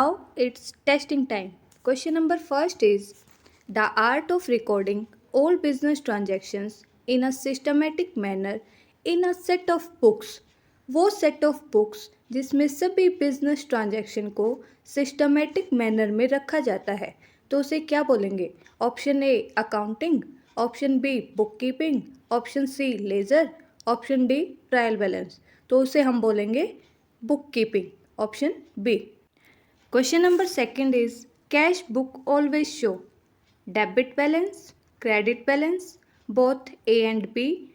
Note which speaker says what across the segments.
Speaker 1: Now it's testing time. Question number first is the art of recording all business transactions in a systematic manner in a set of books. वो set of books जिसमें सभी business transaction को systematic manner में रखा जाता है, तो उसे क्या बोलेंगे? Option A accounting, option B book keeping, option C ledger, option D trial balance. तो उसे हम बोलेंगे book keeping, option B. Question number second is cash book always show debit balance, credit balance, both A and B.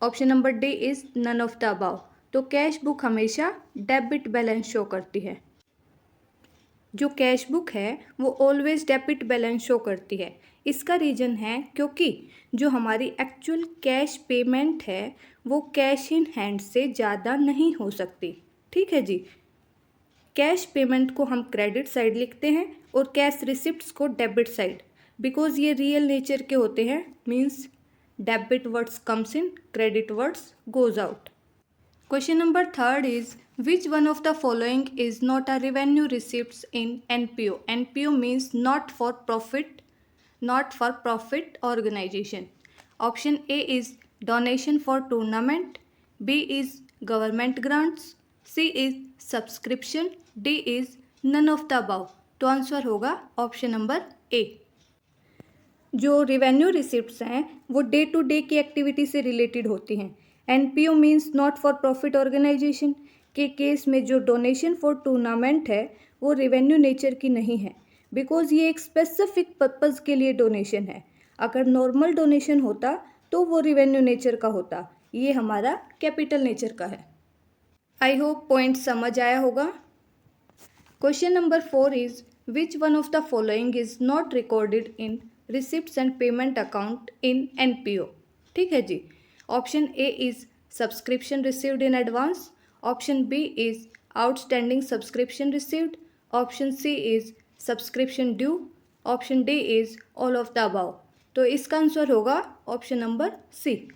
Speaker 1: Option number D is none of the above. तो cash book हमेशा debit balance show करती है। जो cash book है वो always debit balance show करती है। इसका रीज़न है क्योंकि जो हमारी एक्चुअल कैश पेमेंट है वो कैश इन हैंड से ज़्यादा नहीं हो सकती। ठीक है जी। कैश पेमेंट को हम क्रेडिट साइड लिखते हैं और कैश रिसिप्ट्स को डेबिट साइड, बिकॉज ये रियल नेचर के होते हैं। Means debit words comes in, credit words goes out. Question number third is which one of the following is not a revenue receipts in NPO. NPO means not for profit organisation. Option A is donation for tournament, B is government grants, C is subscription, D is none of the above. तो answer होगा option number A. जो revenue receipts हैं वो day to day की activity से related होती हैं। NPO means not for profit organisation के केस में जो डोनेशन फॉर टूर्नामेंट है वो रेवेन्यू नेचर की नहीं है, बिकॉज ये एक स्पेसिफिक पर्पज़ के लिए डोनेशन है। अगर नॉर्मल डोनेशन होता तो वो रेवेन्यू नेचर का होता, ये हमारा कैपिटल नेचर का है। आई होप पॉइंट समझ आया होगा। Question number 4 is which one of the following is not recorded in receipts and payment account in NPO. ठीक है जी। Option A is subscription received in advance, option B is outstanding subscription received, option C is subscription due, option D is all of the above. तो इसका answer होगा option number C.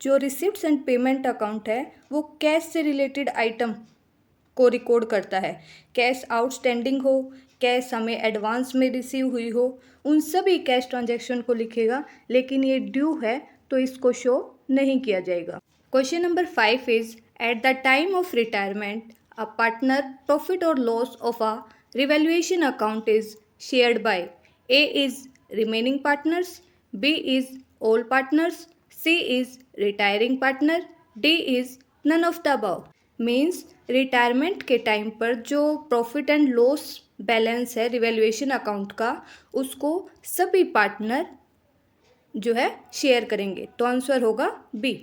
Speaker 1: जो receipts and payment account है वो cash से related item को record करता है। कैश आउटस्टैंडिंग हो, कैश हमें एडवांस में रिसीव हुई हो, उन सभी कैश ट्रांजैक्शन को लिखेगा, लेकिन ये ड्यू है तो इसको शो नहीं किया जाएगा। Question number 5 is at the time of retirement a partner profit और loss of a revaluation account is shared by A is remaining partners, B is all partners, C is retiring partner, D is none of the above. Means retirement के time पर जो profit and loss balance है revaluation account का, उसको सभी partner जो है share करेंगे। तो आंसर होगा B.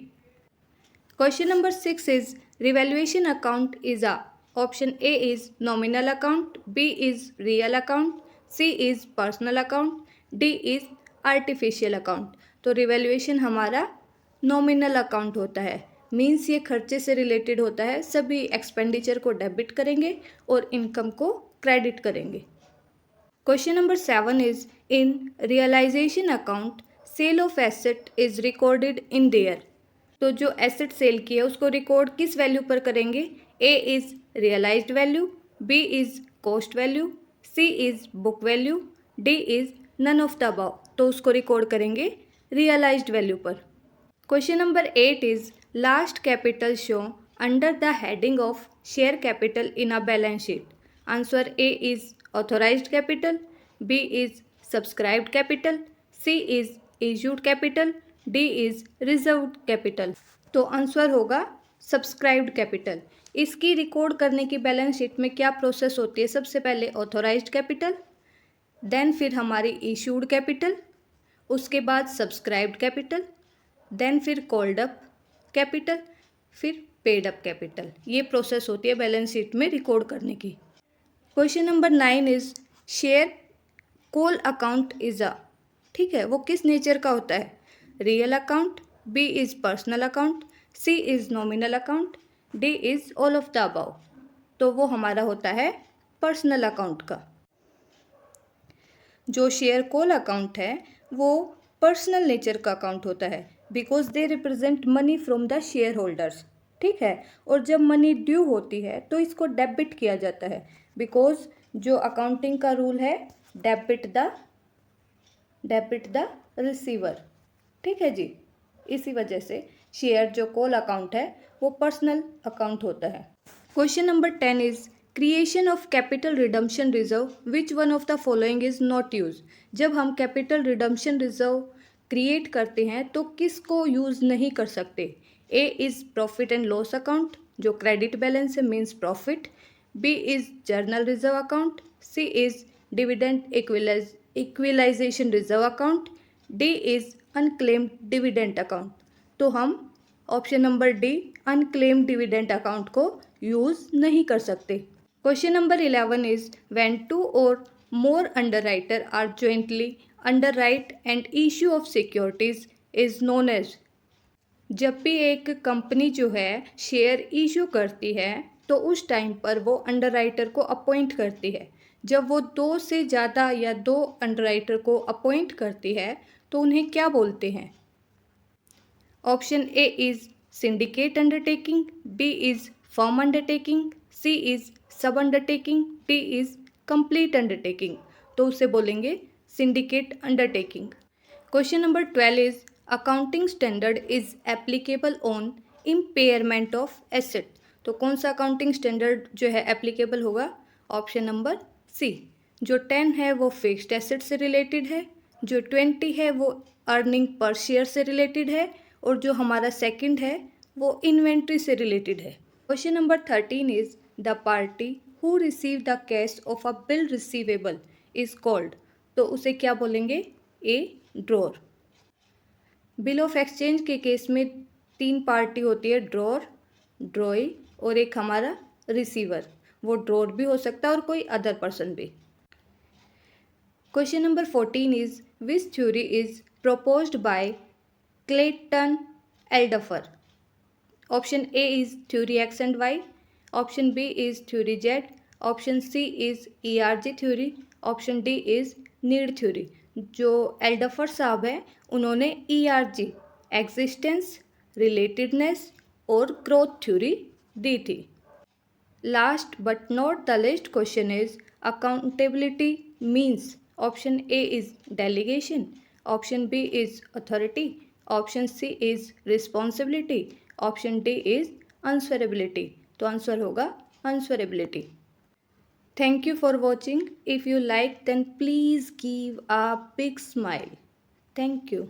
Speaker 1: Question number 6 is revaluation account is a. Option A is nominal account, B is real account, C is personal account, D is artificial account. तो रिवैल्यूएशन हमारा नॉमिनल अकाउंट होता है। Means ये खर्चे से रिलेटेड होता है। सभी एक्सपेंडिचर को डेबिट करेंगे और इनकम को क्रेडिट करेंगे। Question number 7 is in realisation account sale of asset is recorded in there. तो जो एसेट सेल की है उसको रिकॉर्ड किस वैल्यू पर करेंगे? A is realised value, B is cost value, C is book value, D is none of the above. तो उसको रिकॉर्ड करेंगे रियलाइज्ड वैल्यू पर। Question number 8 is last capital show under the heading of share capital in a balance sheet. Answer A is authorised capital, B is subscribed capital, C is issued capital, D is reserved capital. तो answer होगा subscribed capital. इसकी record करने की balance sheet में क्या process होती है? सबसे पहले ऑथोराइज्ड कैपिटल, देन फिर हमारी इश्यूड कैपिटल, उसके बाद सब्सक्राइब्ड कैपिटल, देन फिर कॉल्ड अप कैपिटल, फिर पेड अप कैपिटल। ये प्रोसेस होती है बैलेंस शीट में रिकॉर्ड करने की। Question number 9 is share call account is a. ठीक है, वो किस नेचर का होता है? Real account, B is personal account, C is nominal account, D is all of the above. तो वो हमारा होता है पर्सनल अकाउंट का। जो शेयर कॉल अकाउंट है वो पर्सनल नेचर का अकाउंट होता है, because they represent money from the share holders. ठीक है, और जब मनी ड्यू होती है तो इसको डेबिट किया जाता है, बिकॉज जो अकाउंटिंग का रूल है डेबिट द रिसीवर। ठीक है जी, इसी वजह से शेयर जो कॉल अकाउंट है वो पर्सनल अकाउंट होता है। Question number 10 is creation of capital redemption reserve which one of the following is not use. जब हम कैपिटल रिडम्पशन रिजर्व क्रिएट करते हैं तो किसको यूज़ नहीं कर सकते। A is profit and loss account, जो क्रेडिट बैलेंस है means profit. B is journal reserve account. C is dividend equalisation reserve account. D is unclaimed dividend account. तो हम option number D unclaimed dividend account को use नहीं कर सकते। Question number 11 is when two और more underwriter are jointly underwrite and issue of securities is known as. जब भी एक कंपनी जो है शेयर इशू करती है तो उस टाइम पर वो अंडरराइटर को अपॉइंट करती है। जब वो 2 से ज़्यादा या 2 अंडरराइटर को अपॉइंट करती है तो उन्हें क्या बोलते हैं। Option A is syndicate undertaking, B is firm undertaking, C is sub undertaking, D is complete undertaking. तो उसे बोलेंगे syndicate undertaking. Question number 12 is accounting standard is applicable on impairment of asset. तो कौन सा अकाउंटिंग स्टैंडर्ड जो है applicable होगा। Option number C, जो 10 है वो फिक्स्ड एसेट से रिलेटेड है, जो 20 है वो अर्निंग पर शेयर से रिलेटेड है, और जो हमारा सेकंड है वो इन्वेंट्री से रिलेटेड है। Question number 13 is the party who receive the cash of a bill receivable is called. तो उसे क्या बोलेंगे। ए ड्रॉर। बिल ऑफ एक्सचेंज के केस में 3 पार्टी होती है, ड्रॉर, ड्रॉई और एक हमारा रिसीवर। वो ड्रॉर भी हो सकता है और कोई अदर पर्सन भी। Question number 14 is which theory is proposed by Clayton Alderfer. Option A is theory X and Y. Option B is theory Z. Option C is ERG theory. Option D is need theory. जो एल्डफर साहब हैं उन्होंने ERG existence, relatedness और growth theory दी थी। Last but not the least question is accountability means. Option A is delegation, option B is authority, option C is responsibility, option D is answerability. तो answer होगा answerability. Thank you for watching. If you like then please give a big smile. Thank you.